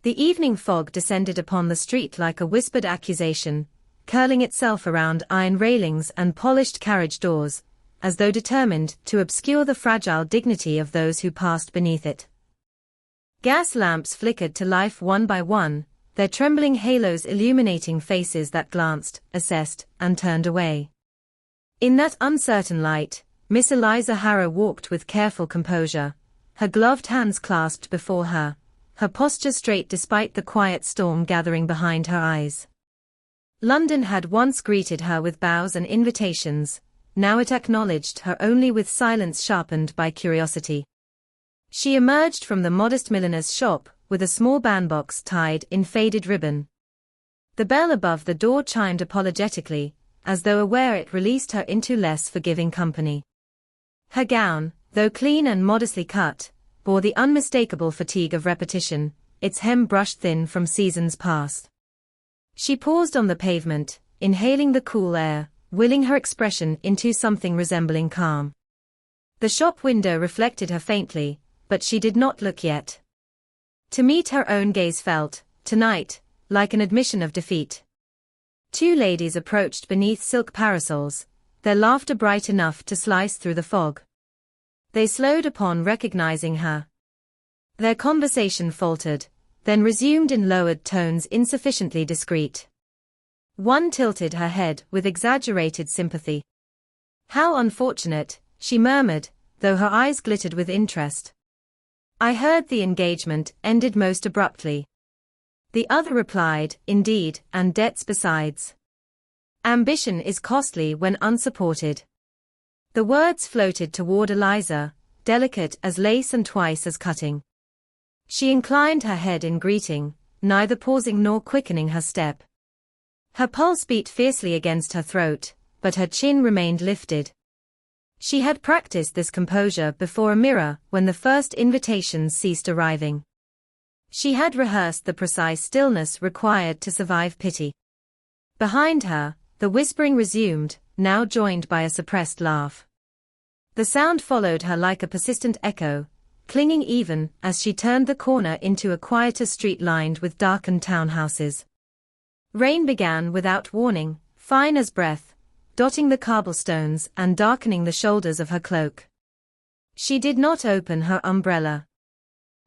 The evening fog descended upon the street like a whispered accusation, curling itself around iron railings and polished carriage doors, as though determined to obscure the fragile dignity of those who passed beneath it. Gas lamps flickered to life one by one, their trembling halos illuminating faces that glanced, assessed, and turned away. In that uncertain light, Miss Eliza Harrow walked with careful composure, her gloved hands clasped before her, her posture straight despite the quiet storm gathering behind her eyes. London had once greeted her with bows and invitations, now it acknowledged her only with silence sharpened by curiosity. She emerged from the modest milliner's shop, with a small bandbox tied in faded ribbon. The bell above the door chimed apologetically, as though aware it released her into less forgiving company. Her gown, though clean and modestly cut, bore the unmistakable fatigue of repetition, its hem brushed thin from seasons past. She paused on the pavement, inhaling the cool air, willing her expression into something resembling calm. The shop window reflected her faintly, but she did not look yet. To meet her own gaze felt, tonight, like an admission of defeat. Two ladies approached beneath silk parasols, their laughter bright enough to slice through the fog. They slowed upon recognizing her. Their conversation faltered, then resumed in lowered tones insufficiently discreet. One tilted her head with exaggerated sympathy. "How unfortunate," she murmured, though her eyes glittered with interest. "I heard the engagement ended most abruptly." The other replied, "Indeed, and debts besides. Ambition is costly when unsupported." The words floated toward Eliza, delicate as lace and twice as cutting. She inclined her head in greeting, neither pausing nor quickening her step. Her pulse beat fiercely against her throat, but her chin remained lifted. She had practiced this composure before a mirror when the first invitations ceased arriving. She had rehearsed the precise stillness required to survive pity. Behind her, the whispering resumed, now joined by a suppressed laugh. The sound followed her like a persistent echo, clinging even as she turned the corner into a quieter street lined with darkened townhouses. Rain began without warning, fine as breath, dotting the cobblestones and darkening the shoulders of her cloak. She did not open her umbrella.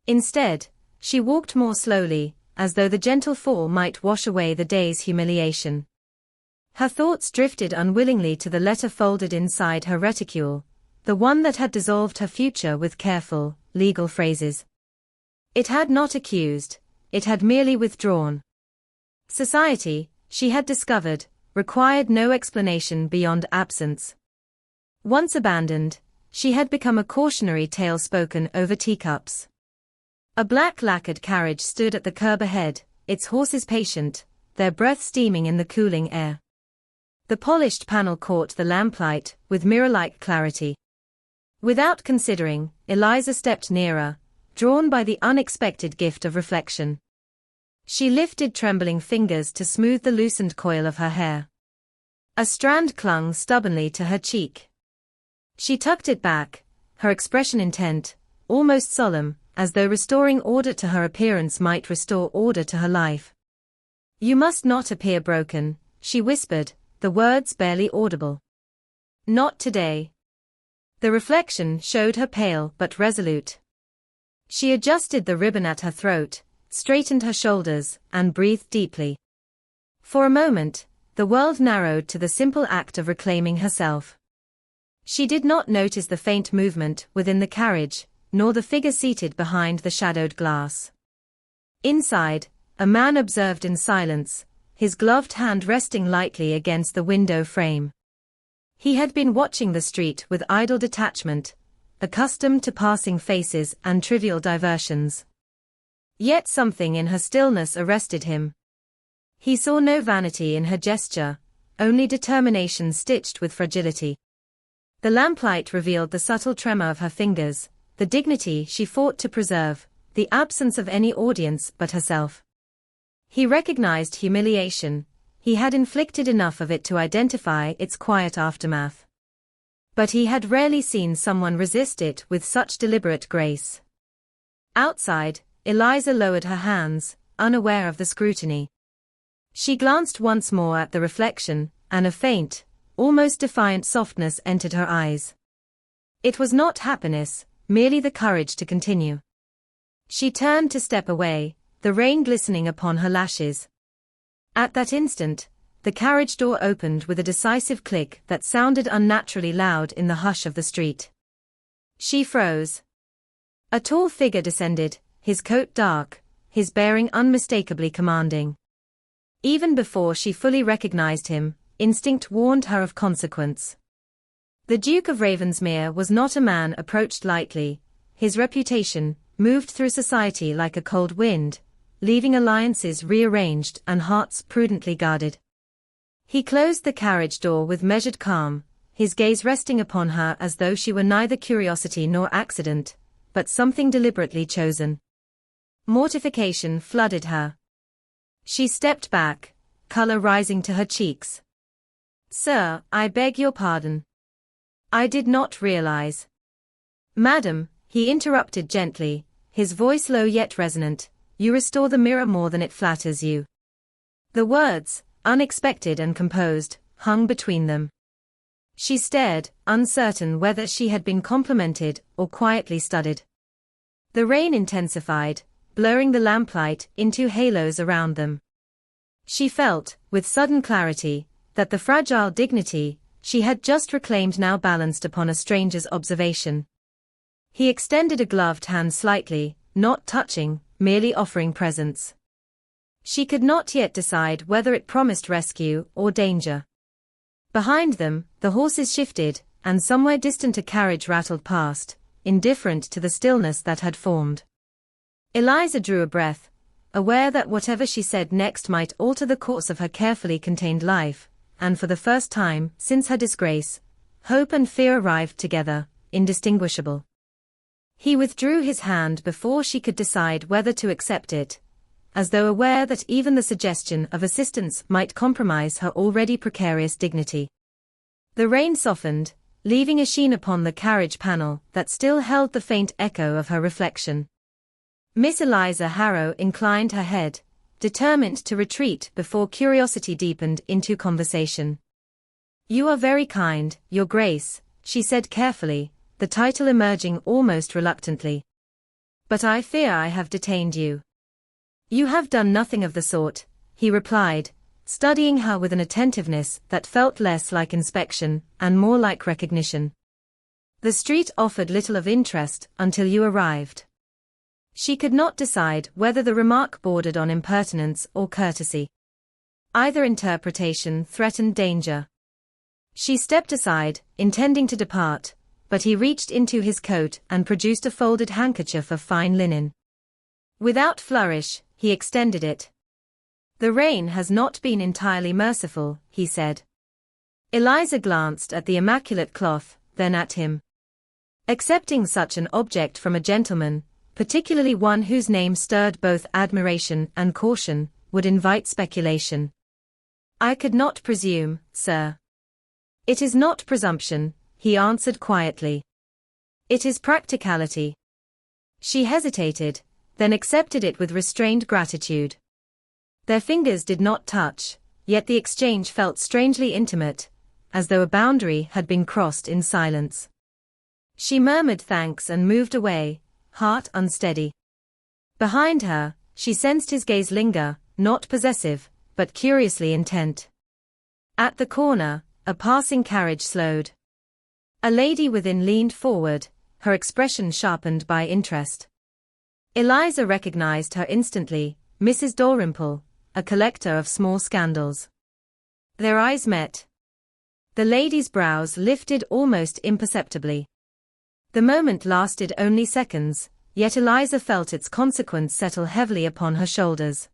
Instead, she walked more slowly, as though the gentle fall might wash away the day's humiliation. Her thoughts drifted unwillingly to the letter folded inside her reticule, the one that had dissolved her future with careful, legal phrases. It had not accused, it had merely withdrawn. Society, she had discovered, required no explanation beyond absence. Once abandoned, she had become a cautionary tale spoken over teacups. A black lacquered carriage stood at the curb ahead, its horses patient, their breath steaming in the cooling air. The polished panel caught the lamplight with mirror-like clarity. Without considering, Eliza stepped nearer, drawn by the unexpected gift of reflection. She lifted trembling fingers to smooth the loosened coil of her hair. A strand clung stubbornly to her cheek. She tucked it back, her expression intent, almost solemn, as though restoring order to her appearance might restore order to her life. "You must not appear broken," she whispered, the words barely audible. "Not today." The reflection showed her pale but resolute. She adjusted the ribbon at her throat, straightened her shoulders, and breathed deeply. For a moment, the world narrowed to the simple act of reclaiming herself. She did not notice the faint movement within the carriage, nor the figure seated behind the shadowed glass. Inside, a man observed in silence, his gloved hand resting lightly against the window frame. He had been watching the street with idle detachment, accustomed to passing faces and trivial diversions. Yet something in her stillness arrested him. He saw no vanity in her gesture, only determination stitched with fragility. The lamplight revealed the subtle tremor of her fingers, the dignity she fought to preserve, the absence of any audience but herself. He recognized humiliation, he had inflicted enough of it to identify its quiet aftermath. But he had rarely seen someone resist it with such deliberate grace. Outside, Eliza lowered her hands, unaware of the scrutiny. She glanced once more at the reflection, and a faint, almost defiant softness entered her eyes. It was not happiness, merely the courage to continue. She turned to step away, the rain glistening upon her lashes. At that instant, the carriage door opened with a decisive click that sounded unnaturally loud in the hush of the street. She froze. A tall figure descended, his coat dark, his bearing unmistakably commanding. Even before she fully recognized him, instinct warned her of consequence. The Duke of Ravensmere was not a man approached lightly. His reputation moved through society like a cold wind, leaving alliances rearranged and hearts prudently guarded. He closed the carriage door with measured calm, his gaze resting upon her as though she were neither curiosity nor accident, but something deliberately chosen. Mortification flooded her. She stepped back, color rising to her cheeks. "Sir, I beg your pardon. I did not realize." "Madam," he interrupted gently, his voice low yet resonant, "you restore the mirror more than it flatters you." The words, unexpected and composed, hung between them. She stared, uncertain whether she had been complimented or quietly studied. The rain intensified, blurring the lamplight into halos around them. She felt, with sudden clarity, that the fragile dignity she had just reclaimed now balanced upon a stranger's observation. He extended a gloved hand slightly, not touching, merely offering presence. She could not yet decide whether it promised rescue or danger. Behind them, the horses shifted, and somewhere distant a carriage rattled past, indifferent to the stillness that had formed. Eliza drew a breath, aware that whatever she said next might alter the course of her carefully contained life, and for the first time since her disgrace, hope and fear arrived together, indistinguishable. He withdrew his hand before she could decide whether to accept it, as though aware that even the suggestion of assistance might compromise her already precarious dignity. The rain softened, leaving a sheen upon the carriage panel that still held the faint echo of her reflection. Miss Eliza Harrow inclined her head, determined to retreat before curiosity deepened into conversation. "You are very kind, Your Grace," she said carefully, the title emerging almost reluctantly. "But I fear I have detained you." "You have done nothing of the sort," he replied, studying her with an attentiveness that felt less like inspection and more like recognition. "The street offered little of interest until you arrived." She could not decide whether the remark bordered on impertinence or courtesy. Either interpretation threatened danger. She stepped aside, intending to depart, but he reached into his coat and produced a folded handkerchief of fine linen. Without flourish, he extended it. "The rain has not been entirely merciful," he said. Eliza glanced at the immaculate cloth, then at him. Accepting such an object from a gentleman, particularly one whose name stirred both admiration and caution, would invite speculation. "I could not presume, sir." "It is not presumption," he answered quietly. "It is practicality." She hesitated, then accepted it with restrained gratitude. Their fingers did not touch, yet the exchange felt strangely intimate, as though a boundary had been crossed in silence. She murmured thanks and moved away, heart unsteady. Behind her, she sensed his gaze linger, not possessive, but curiously intent. At the corner, a passing carriage slowed. A lady within leaned forward, her expression sharpened by interest. Eliza recognized her instantly, Mrs. Dalrymple, a collector of small scandals. Their eyes met. The lady's brows lifted almost imperceptibly. The moment lasted only seconds, yet Eliza felt its consequence settle heavily upon her shoulders.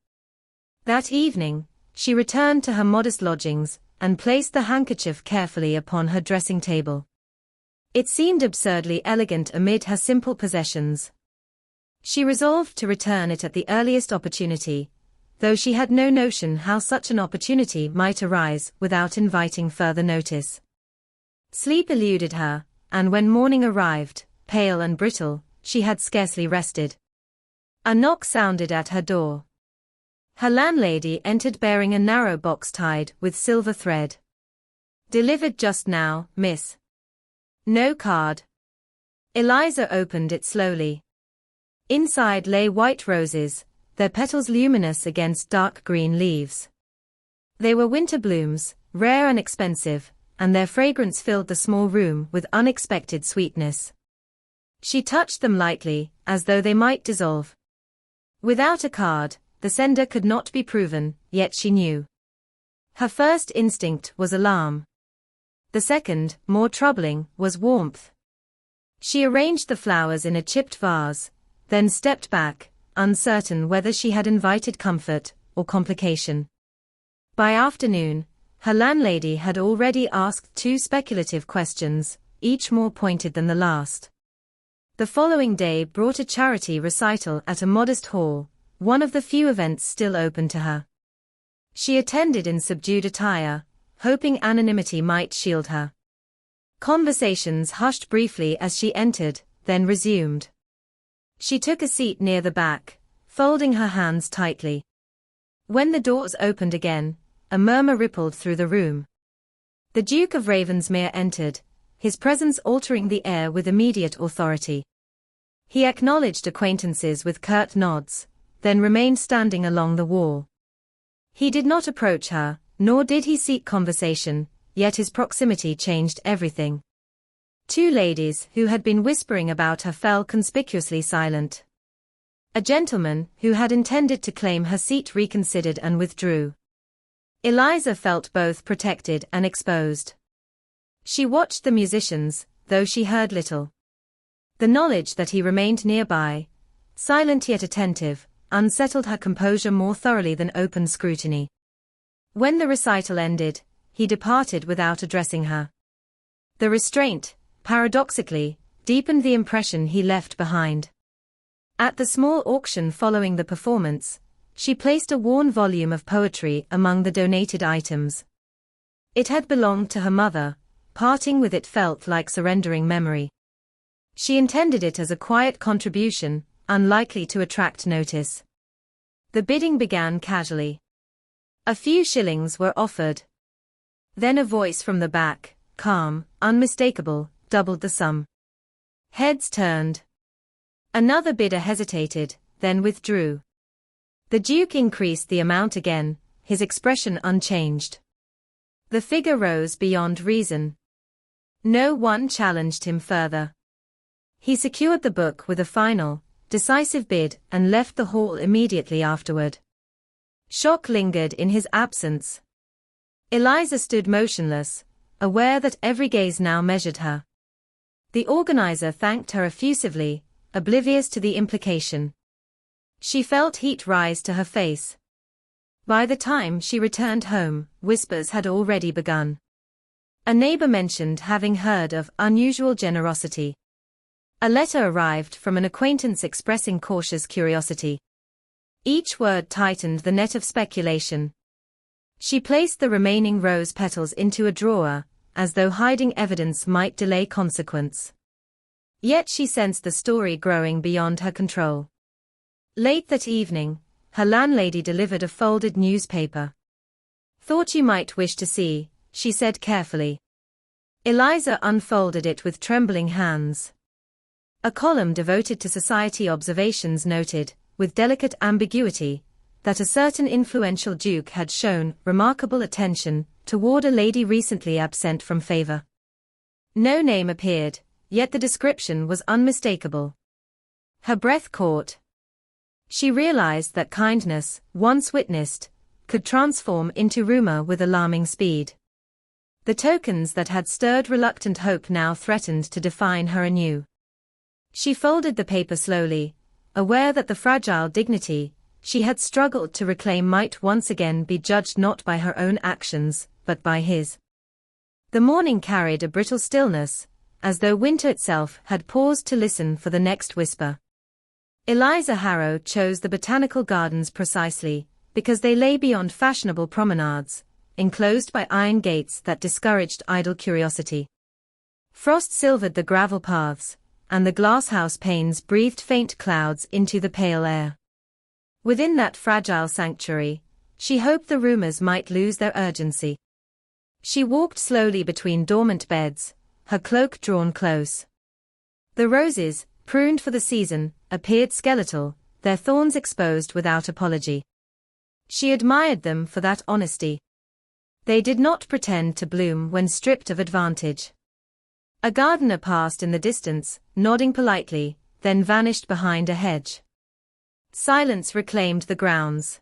That evening, she returned to her modest lodgings, and placed the handkerchief carefully upon her dressing table. It seemed absurdly elegant amid her simple possessions. She resolved to return it at the earliest opportunity, though she had no notion how such an opportunity might arise without inviting further notice. Sleep eluded her, and when morning arrived, pale and brittle, she had scarcely rested. A knock sounded at her door. Her landlady entered bearing a narrow box tied with silver thread. "Delivered just now, miss." "No card." Eliza opened it slowly. Inside lay white roses, their petals luminous against dark green leaves. They were winter blooms, rare and expensive, and their fragrance filled the small room with unexpected sweetness. She touched them lightly, as though they might dissolve. Without a card, the sender could not be proven, yet she knew. Her first instinct was alarm. The second, more troubling, was warmth. She arranged the flowers in a chipped vase, then stepped back, uncertain whether she had invited comfort or complication. By afternoon, her landlady had already asked 2 speculative questions, each more pointed than the last. The following day brought a charity recital at a modest hall, one of the few events still open to her. She attended in subdued attire, hoping anonymity might shield her. Conversations hushed briefly as she entered, then resumed. She took a seat near the back, folding her hands tightly. When the doors opened again, a murmur rippled through the room. The Duke of Ravensmere entered, his presence altering the air with immediate authority. He acknowledged acquaintances with curt nods, then remained standing along the wall. He did not approach her, nor did he seek conversation, yet his proximity changed everything. 2 ladies who had been whispering about her fell conspicuously silent. A gentleman who had intended to claim her seat reconsidered and withdrew. Eliza felt both protected and exposed. She watched the musicians, though she heard little. The knowledge that he remained nearby, silent yet attentive, unsettled her composure more thoroughly than open scrutiny. When the recital ended, he departed without addressing her. The restraint, paradoxically, deepened the impression he left behind. At the small auction following the performance, she placed a worn volume of poetry among the donated items. It had belonged to her mother, parting with it felt like surrendering memory. She intended it as a quiet contribution, unlikely to attract notice. The bidding began casually. A few shillings were offered. Then a voice from the back, calm, unmistakable, doubled the sum. Heads turned. Another bidder hesitated, then withdrew. The Duke increased the amount again, his expression unchanged. The figure rose beyond reason. No one challenged him further. He secured the book with a final, decisive bid and left the hall immediately afterward. Shock lingered in his absence. Eliza stood motionless, aware that every gaze now measured her. The organizer thanked her effusively, oblivious to the implication. She felt heat rise to her face. By the time she returned home, whispers had already begun. A neighbor mentioned having heard of unusual generosity. A letter arrived from an acquaintance expressing cautious curiosity. Each word tightened the net of speculation. She placed the remaining rose petals into a drawer, as though hiding evidence might delay consequence. Yet she sensed the story growing beyond her control. Late that evening, her landlady delivered a folded newspaper. "Thought you might wish to see," she said carefully. Eliza unfolded it with trembling hands. A column devoted to society observations noted, with delicate ambiguity, that a certain influential duke had shown remarkable attention toward a lady recently absent from favor. No name appeared, yet the description was unmistakable. Her breath caught. She realized that kindness, once witnessed, could transform into rumor with alarming speed. The tokens that had stirred reluctant hope now threatened to define her anew. She folded the paper slowly, aware that the fragile dignity she had struggled to reclaim might once again be judged not by her own actions, but by his. The morning carried a brittle stillness, as though winter itself had paused to listen for the next whisper. Eliza Harrow chose the botanical gardens precisely because they lay beyond fashionable promenades, enclosed by iron gates that discouraged idle curiosity. Frost silvered the gravel paths, and the glasshouse panes breathed faint clouds into the pale air. Within that fragile sanctuary, she hoped the rumors might lose their urgency. She walked slowly between dormant beds, her cloak drawn close. The roses, pruned for the season, appeared skeletal, their thorns exposed without apology. She admired them for that honesty. They did not pretend to bloom when stripped of advantage. A gardener passed in the distance, nodding politely, then vanished behind a hedge. Silence reclaimed the grounds.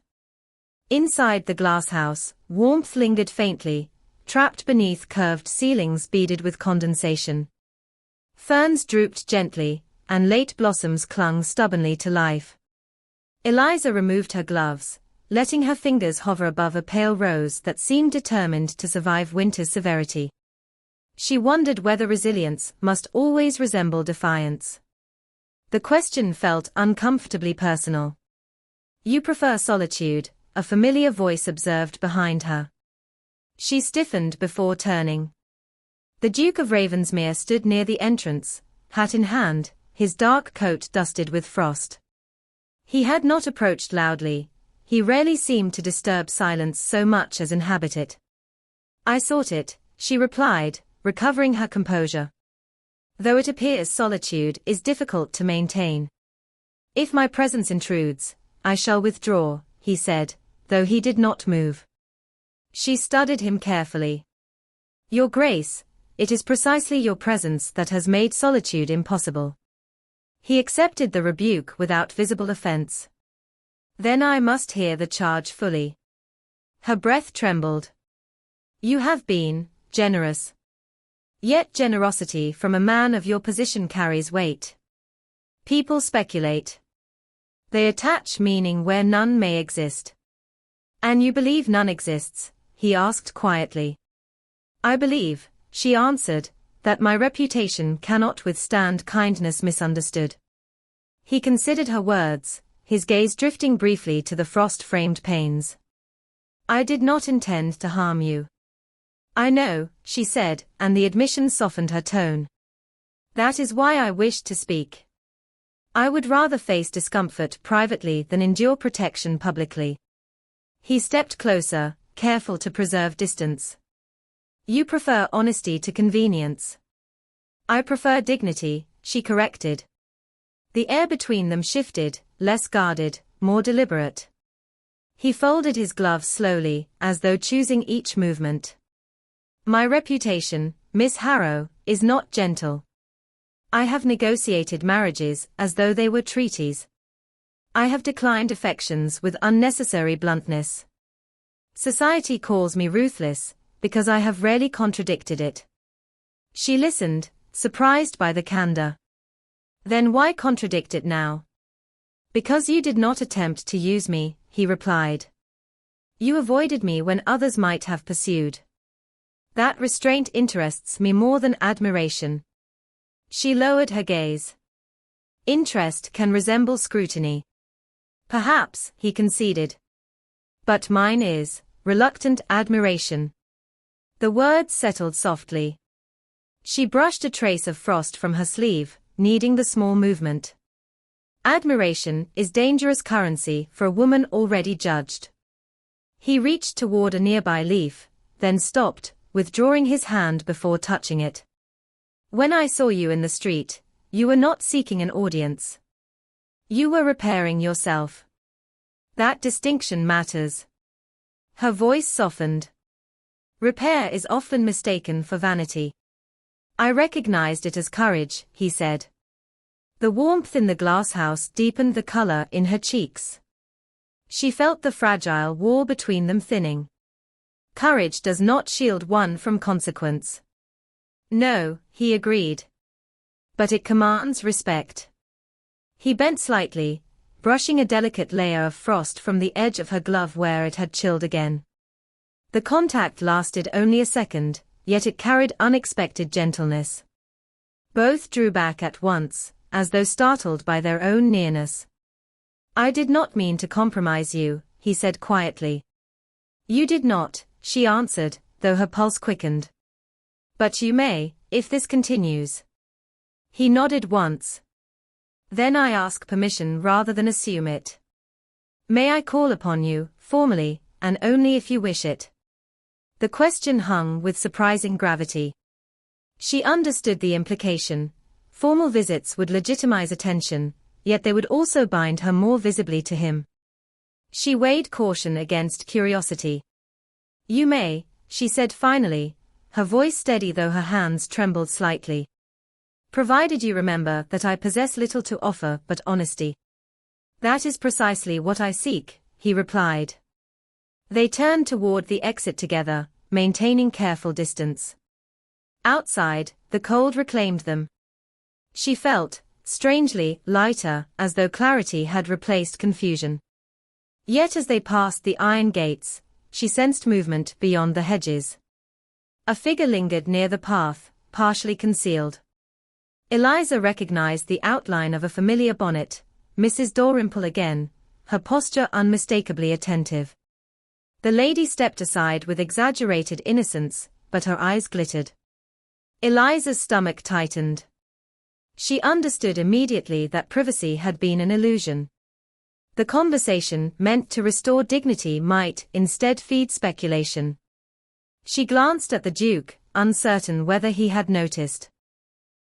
Inside the glasshouse, warmth lingered faintly, trapped beneath curved ceilings beaded with condensation. Ferns drooped gently, and late blossoms clung stubbornly to life. Eliza removed her gloves, letting her fingers hover above a pale rose that seemed determined to survive winter's severity. She wondered whether resilience must always resemble defiance. The question felt uncomfortably personal. "You prefer solitude," a familiar voice observed behind her. She stiffened before turning. The Duke of Ravensmere stood near the entrance, hat in hand, his dark coat dusted with frost. He had not approached loudly. He rarely seemed to disturb silence so much as inhabit it. "I sought it," she replied, recovering her composure. "Though it appears solitude is difficult to maintain. If my presence intrudes, I shall withdraw," he said, though he did not move. She studied him carefully. "Your Grace, it is precisely your presence that has made solitude impossible." He accepted the rebuke without visible offense. "Then I must hear the charge fully." Her breath trembled. "You have been generous. Yet generosity from a man of your position carries weight. People speculate. They attach meaning where none may exist." "And you believe none exists?" he asked quietly. "I believe," she answered, "that my reputation cannot withstand kindness misunderstood." He considered her words, his gaze drifting briefly to the frost-framed panes. "I did not intend to harm you." "I know," she said, and the admission softened her tone. "That is why I wished to speak. I would rather face discomfort privately than endure protection publicly." He stepped closer, careful to preserve distance. "You prefer honesty to convenience." "I prefer dignity," she corrected. The air between them shifted, less guarded, more deliberate. He folded his gloves slowly, as though choosing each movement. "My reputation, Miss Harrow, is not gentle. I have negotiated marriages as though they were treaties. I have declined affections with unnecessary bluntness. Society calls me ruthless, because I have rarely contradicted it." She listened, surprised by the candor. "Then why contradict it now?" "Because you did not attempt to use me," he replied. "You avoided me when others might have pursued. That restraint interests me more than admiration." She lowered her gaze. "Interest can resemble scrutiny." "Perhaps," he conceded. "But mine is reluctant admiration." The words settled softly. She brushed a trace of frost from her sleeve, needing the small movement. Admiration is dangerous currency for a woman already judged. He reached toward a nearby leaf, then stopped, withdrawing his hand before touching it. "When I saw you in the street, you were not seeking an audience. You were repairing yourself. That distinction matters." Her voice softened. "Repair is often mistaken for vanity." "I recognized it as courage," he said. The warmth in the glasshouse deepened the color in her cheeks. She felt the fragile wall between them thinning. Courage does not shield one from consequence. "No," he agreed. "But it commands respect." He bent slightly, brushing a delicate layer of frost from the edge of her glove where it had chilled again. The contact lasted only a second, yet it carried unexpected gentleness. Both drew back at once, as though startled by their own nearness. "I did not mean to compromise you," he said quietly. "You did not," she answered, though her pulse quickened. "But you may, if this continues." He nodded once. "Then I ask permission rather than assume it." May I call upon you, formally, and only if you wish it? The question hung with surprising gravity. She understood the implication. Formal visits would legitimize attention, yet they would also bind her more visibly to him. She weighed caution against curiosity. You may, she said finally, her voice steady though her hands trembled slightly. Provided you remember that I possess little to offer but honesty. That is precisely what I seek, he replied. They turned toward the exit together, maintaining careful distance. Outside, the cold reclaimed them. She felt, strangely, lighter, as though clarity had replaced confusion. Yet as they passed the iron gates, she sensed movement beyond the hedges. A figure lingered near the path, partially concealed. Eliza recognized the outline of a familiar bonnet, Mrs. Dalrymple again, her posture unmistakably attentive. The lady stepped aside with exaggerated innocence, but her eyes glittered. Eliza's stomach tightened. She understood immediately that privacy had been an illusion. The conversation meant to restore dignity might instead feed speculation. She glanced at the Duke, uncertain whether he had noticed.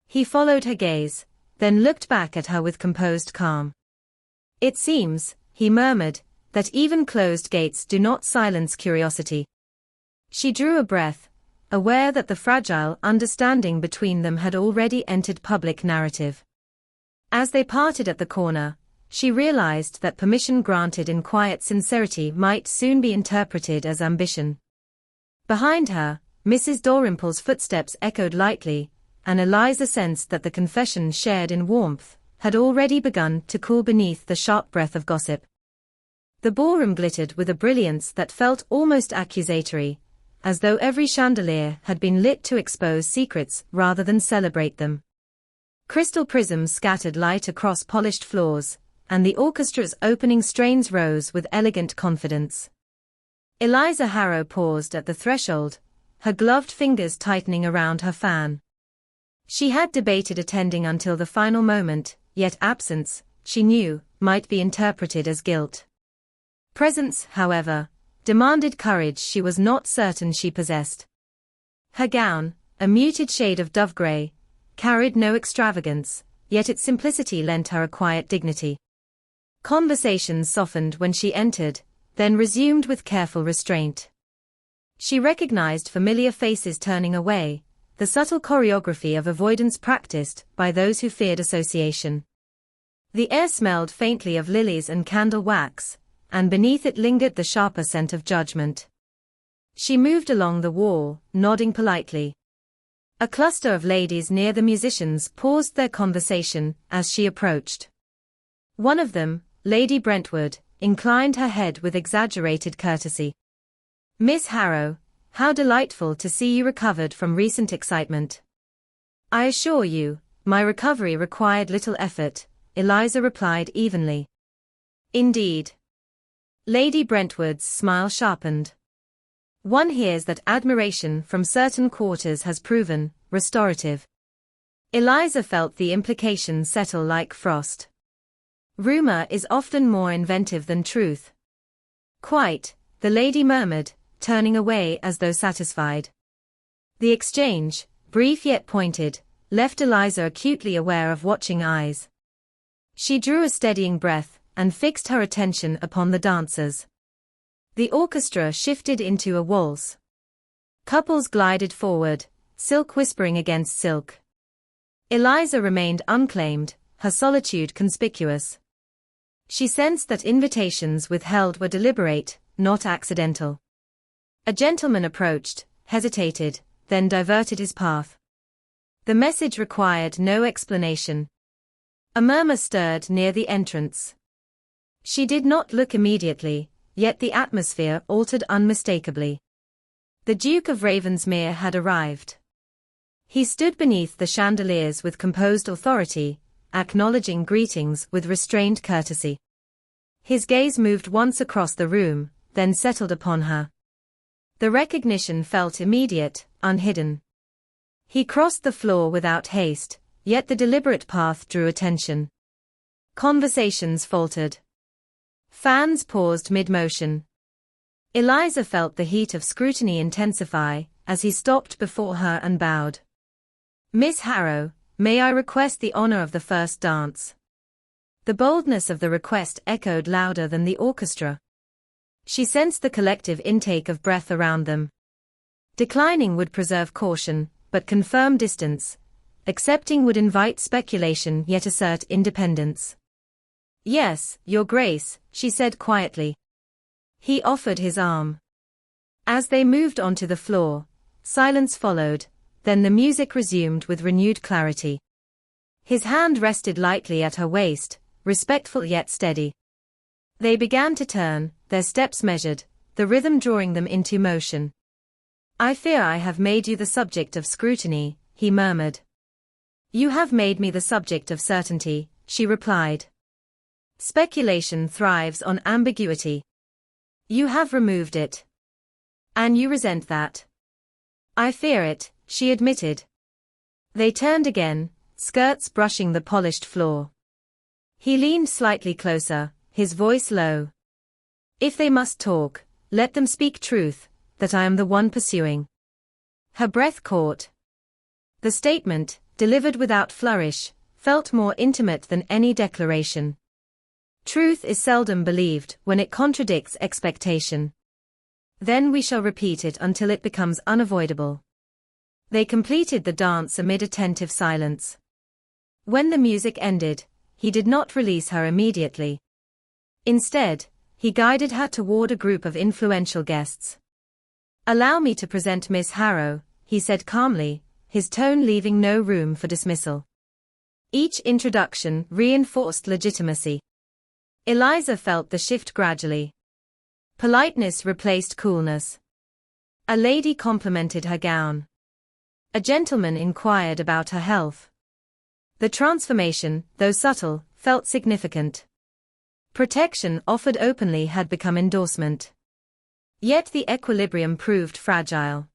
He followed her gaze, then looked back at her with composed calm. It seems, he murmured, that even closed gates do not silence curiosity. She drew a breath, aware that the fragile understanding between them had already entered public narrative. As they parted at the corner, she realized that permission granted in quiet sincerity might soon be interpreted as ambition. Behind her, Mrs. Dalrymple's footsteps echoed lightly, and Eliza sensed that the confession shared in warmth had already begun to cool beneath the sharp breath of gossip. The ballroom glittered with a brilliance that felt almost accusatory, as though every chandelier had been lit to expose secrets rather than celebrate them. Crystal prisms scattered light across polished floors, and the orchestra's opening strains rose with elegant confidence. Eliza Harrow paused at the threshold, her gloved fingers tightening around her fan. She had debated attending until the final moment, yet absence, she knew, might be interpreted as guilt. Presence, however, demanded courage she was not certain she possessed. Her gown, a muted shade of dove grey, carried no extravagance, yet its simplicity lent her a quiet dignity. Conversations softened when she entered, then resumed with careful restraint. She recognized familiar faces turning away, the subtle choreography of avoidance practiced by those who feared association. The air smelled faintly of lilies and candle wax, and beneath it lingered the sharper scent of judgment. She moved along the wall, nodding politely. A cluster of ladies near the musicians paused their conversation as she approached. One of them, Lady Brentwood, inclined her head with exaggerated courtesy. Miss Harrow, how delightful to see you recovered from recent excitement. I assure you, my recovery required little effort, Eliza replied evenly. Indeed. Lady Brentwood's smile sharpened. One hears that admiration from certain quarters has proven restorative. Eliza felt the implication settle like frost. Rumor is often more inventive than truth. Quite, the lady murmured, turning away as though satisfied. The exchange, brief yet pointed, left Eliza acutely aware of watching eyes. She drew a steadying breath and fixed her attention upon the dancers. The orchestra shifted into a waltz. Couples glided forward, silk whispering against silk. Eliza remained unclaimed, her solitude conspicuous. She sensed that invitations withheld were deliberate, not accidental. A gentleman approached, hesitated, then diverted his path. The message required no explanation. A murmur stirred near the entrance. She did not look immediately, yet the atmosphere altered unmistakably. The Duke of Ravensmere had arrived. He stood beneath the chandeliers with composed authority, acknowledging greetings with restrained courtesy. His gaze moved once across the room, then settled upon her. The recognition felt immediate, unhidden. He crossed the floor without haste, yet the deliberate path drew attention. Conversations faltered. Fans paused mid-motion. Eliza felt the heat of scrutiny intensify as he stopped before her and bowed. "Miss Harrow, may I request the honor of the first dance?" The boldness of the request echoed louder than the orchestra. She sensed the collective intake of breath around them. Declining would preserve caution, but confirm distance. Accepting would invite speculation yet assert independence. "Yes, Your Grace," she said quietly. He offered his arm. As they moved onto the floor, silence followed, then the music resumed with renewed clarity. His hand rested lightly at her waist, respectful yet steady. They began to turn, their steps measured, the rhythm drawing them into motion. "I fear I have made you the subject of scrutiny," he murmured. "You have made me the subject of certainty," she replied. "Speculation thrives on ambiguity. You have removed it. And you resent that." "I fear it," she admitted. They turned again, skirts brushing the polished floor. He leaned slightly closer, his voice low. "If they must talk, let them speak truth, that I am the one pursuing." Her breath caught. The statement, delivered without flourish, felt more intimate than any declaration. Truth is seldom believed when it contradicts expectation. "Then we shall repeat it until it becomes unavoidable." They completed the dance amid attentive silence. When the music ended, he did not release her immediately. Instead, he guided her toward a group of influential guests. "Allow me to present Miss Harrow," he said calmly, his tone leaving no room for dismissal. Each introduction reinforced legitimacy. Eliza felt the shift gradually. Politeness replaced coolness. A lady complimented her gown. A gentleman inquired about her health. The transformation, though subtle, felt significant. Protection offered openly had become endorsement. Yet the equilibrium proved fragile.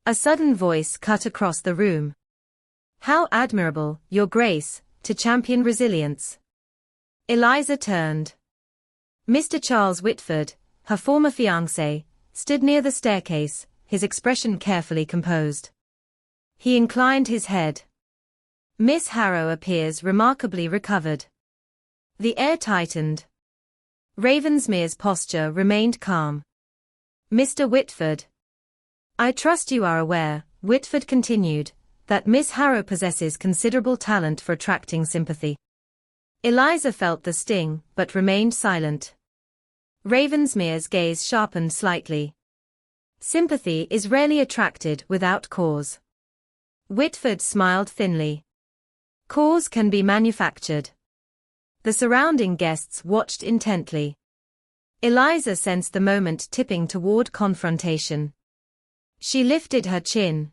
A sudden voice cut across the room. "How admirable, Your Grace, to champion resilience." Eliza turned. Mr. Charles Whitford, her former fiancé, stood near the staircase, his expression carefully composed. He inclined his head. "Miss Harrow appears remarkably recovered." The air tightened. Ravensmere's posture remained calm. "Mr. Whitford. I trust you are aware," Whitford continued, "that Miss Harrow possesses considerable talent for attracting sympathy." Eliza felt the sting, but remained silent. Ravensmere's gaze sharpened slightly. "Sympathy is rarely attracted without cause." Whitford smiled thinly. "Cause can be manufactured." The surrounding guests watched intently. Eliza sensed the moment tipping toward confrontation. She lifted her chin.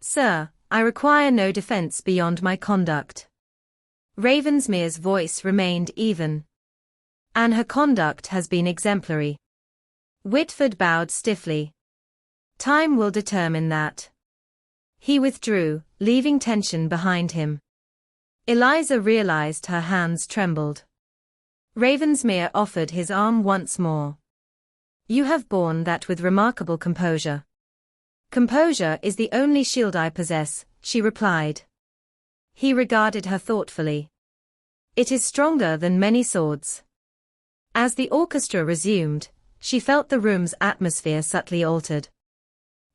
"Sir, I require no defense beyond my conduct." Ravensmere's voice remained even. "And her conduct has been exemplary." Whitford bowed stiffly. "Time will determine that." He withdrew, leaving tension behind him. Eliza realized her hands trembled. Ravensmere offered his arm once more. "You have borne that with remarkable composure." "Composure is the only shield I possess," she replied. He regarded her thoughtfully. "It is stronger than many swords." As the orchestra resumed, she felt the room's atmosphere subtly altered.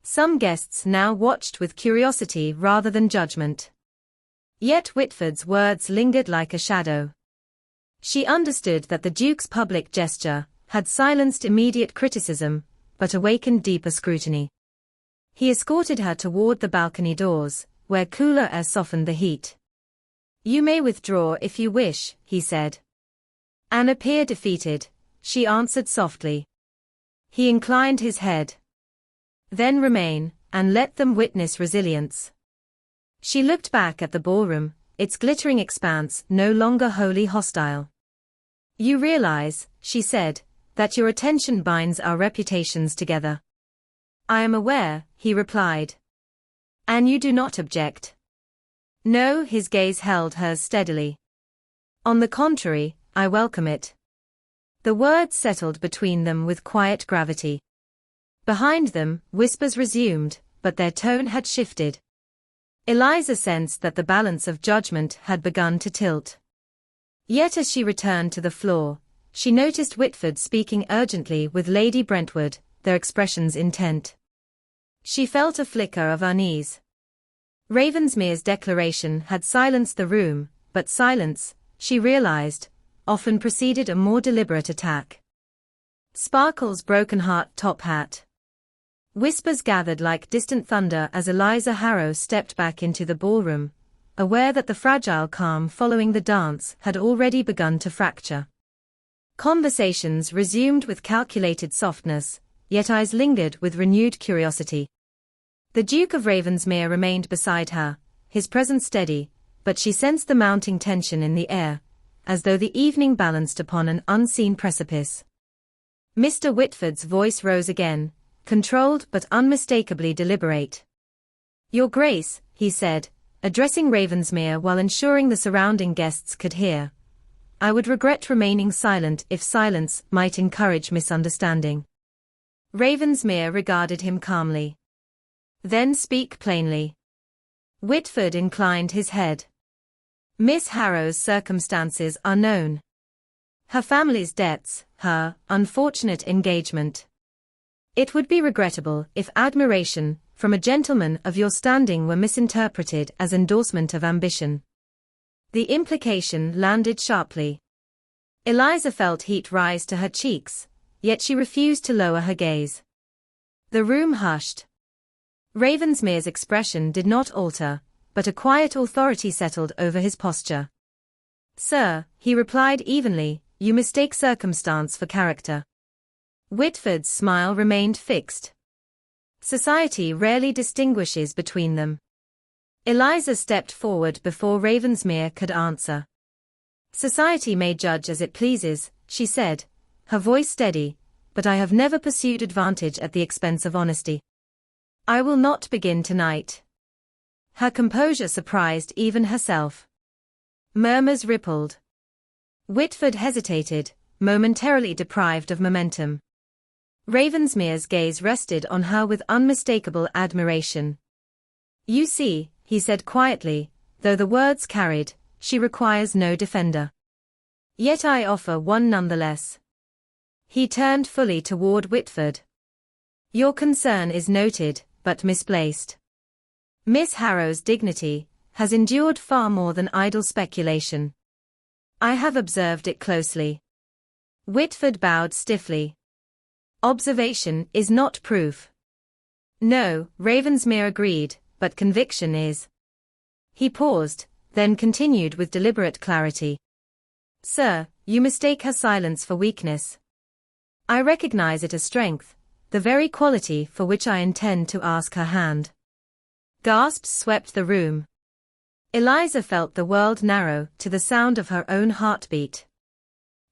Some guests now watched with curiosity rather than judgment. Yet Whitford's words lingered like a shadow. She understood that the Duke's public gesture had silenced immediate criticism, but awakened deeper scrutiny. He escorted her toward the balcony doors, where cooler air softened the heat. "You may withdraw if you wish," he said. "And appear defeated," she answered softly. He inclined his head. "Then remain, and let them witness resilience." She looked back at the ballroom, its glittering expanse no longer wholly hostile. "You realize," she said, "that your attention binds our reputations together." "I am aware," he replied. "And you do not object?" "No," his gaze held hers steadily. "On the contrary, I welcome it. The words settled between them with quiet gravity. Behind them, whispers resumed, but their tone had shifted. Eliza sensed that the balance of judgment had begun to tilt. Yet as she returned to the floor, she noticed Whitford speaking urgently with Lady Brentwood, their expressions intent. She felt a flicker of unease. Ravensmere's declaration had silenced the room, but silence, she realized, often preceded a more deliberate attack. Sparkle's broken heart top hat. Whispers gathered like distant thunder as Eliza Harrow stepped back into the ballroom, aware that the fragile calm following the dance had already begun to fracture. Conversations resumed with calculated softness, yet eyes lingered with renewed curiosity. The Duke of Ravensmere remained beside her, his presence steady, but she sensed the mounting tension in the air, as though the evening balanced upon an unseen precipice. Mr. Whitford's voice rose again, controlled but unmistakably deliberate. "Your Grace," he said, addressing Ravensmere while ensuring the surrounding guests could hear, "I would regret remaining silent if silence might encourage misunderstanding." Ravensmere regarded him calmly. "Then speak plainly." Whitford inclined his head. "Miss Harrow's circumstances are known. Her family's debts, her unfortunate engagement. It would be regrettable if admiration from a gentleman of your standing were misinterpreted as endorsement of ambition." The implication landed sharply. Eliza felt heat rise to her cheeks, yet she refused to lower her gaze. The room hushed. Ravensmere's expression did not alter, but a quiet authority settled over his posture. "Sir," he replied evenly, "you mistake circumstance for character." Whitford's smile remained fixed. Society rarely distinguishes between them. Eliza stepped forward before Ravensmere could answer. "Society may judge as it pleases," she said, her voice steady, "but I have never pursued advantage at the expense of honesty. I will not begin tonight." Her composure surprised even herself. Murmurs rippled. Whitford hesitated, momentarily deprived of momentum. Ravensmere's gaze rested on her with unmistakable admiration. "You see," he said quietly, though the words carried, "she requires no defender. Yet I offer one nonetheless." He turned fully toward Whitford. "Your concern is noted, but misplaced. Miss Harrow's dignity has endured far more than idle speculation. I have observed it closely." Whitford bowed stiffly. "Observation is not proof." "No," Ravensmere agreed, "but conviction is." He paused, then continued with deliberate clarity. "Sir, you mistake her silence for weakness. I recognize it as strength, the very quality for which I intend to ask her hand." Gasps swept the room. Eliza felt the world narrow to the sound of her own heartbeat.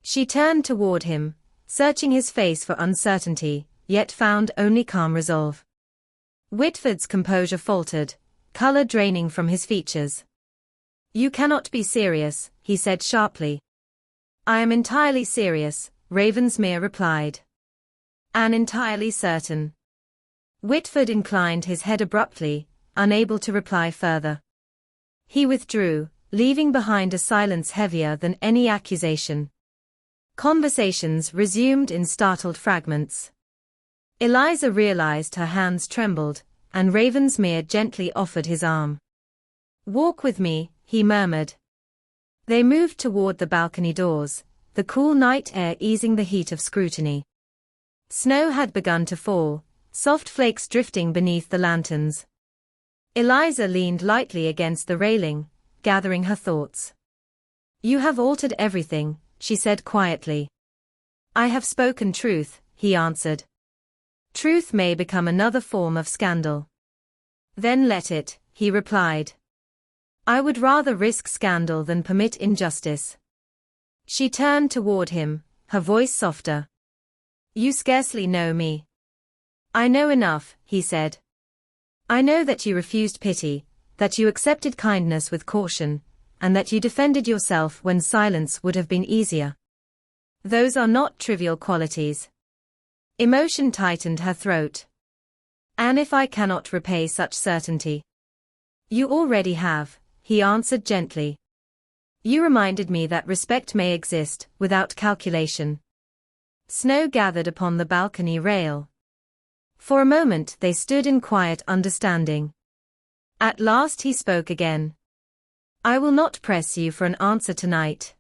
She turned toward him, searching his face for uncertainty, yet found only calm resolve. Whitford's composure faltered, color draining from his features. "You cannot be serious," he said sharply. "I am entirely serious," Ravensmere replied. "And entirely certain." Whitford inclined his head abruptly, unable to reply further. He withdrew, leaving behind a silence heavier than any accusation. Conversations resumed in startled fragments. Eliza realized her hands trembled, and Ravensmere gently offered his arm. "Walk with me," he murmured. They moved toward the balcony doors, the cool night air easing the heat of scrutiny. Snow had begun to fall, soft flakes drifting beneath the lanterns. Eliza leaned lightly against the railing, gathering her thoughts. "You have altered everything," she said quietly. "I have spoken truth," he answered. "Truth may become another form of scandal." "Then let it," he replied. "I would rather risk scandal than permit injustice." She turned toward him, her voice softer. "You scarcely know me." "I know enough," he said. "I know that you refused pity, that you accepted kindness with caution, and that you defended yourself when silence would have been easier. Those are not trivial qualities. Emotion tightened her throat. And if I cannot repay such certainty? You already have, he answered gently. You reminded me that respect may exist without calculation. Snow gathered upon the balcony rail. For a moment they stood in quiet understanding. At last he spoke again. I will not press you for an answer tonight.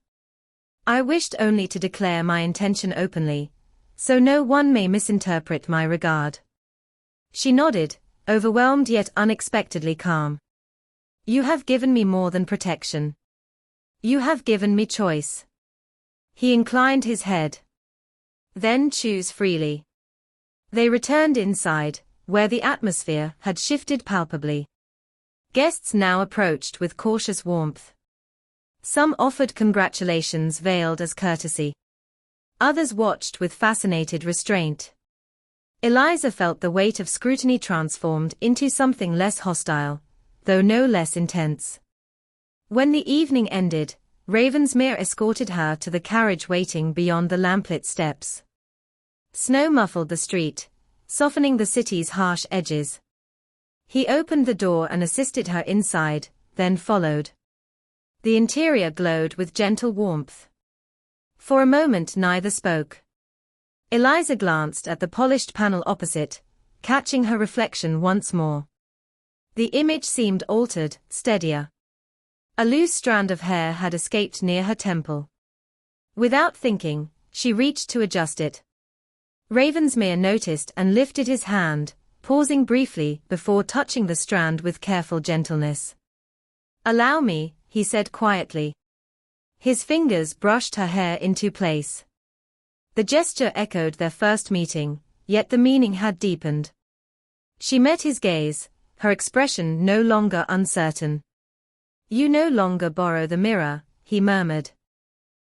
I wished only to declare my intention openly, so no one may misinterpret my regard. She nodded, overwhelmed yet unexpectedly calm. You have given me more than protection. You have given me choice. He inclined his head. Then choose freely. They returned inside, where the atmosphere had shifted palpably. Guests now approached with cautious warmth. Some offered congratulations veiled as courtesy. Others watched with fascinated restraint. Eliza felt the weight of scrutiny transformed into something less hostile, though no less intense. When the evening ended, Ravensmere escorted her to the carriage waiting beyond the lamplit steps. Snow muffled the street, softening the city's harsh edges. He opened the door and assisted her inside, then followed. The interior glowed with gentle warmth. For a moment neither spoke. Eliza glanced at the polished panel opposite, catching her reflection once more. The image seemed altered, steadier. A loose strand of hair had escaped near her temple. Without thinking, she reached to adjust it. Ravensmere noticed and lifted his hand, pausing briefly before touching the strand with careful gentleness. Allow me, he said quietly. His fingers brushed her hair into place. The gesture echoed their first meeting, yet the meaning had deepened. She met his gaze, her expression no longer uncertain. You no longer borrow the mirror, he murmured.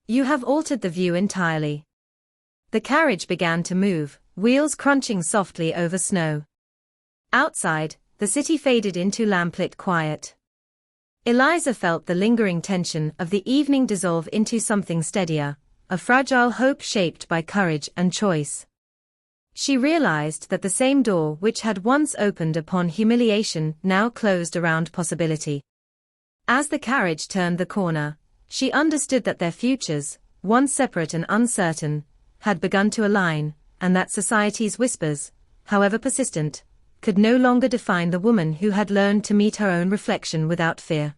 You have altered the view entirely. The carriage began to move, wheels crunching softly over snow. Outside, the city faded into lamplit quiet. Eliza felt the lingering tension of the evening dissolve into something steadier, a fragile hope shaped by courage and choice. She realized that the same door which had once opened upon humiliation now closed around possibility. As the carriage turned the corner, she understood that their futures, once separate and uncertain, had begun to align, and that society's whispers, however persistent, could no longer define the woman who had learned to meet her own reflection without fear.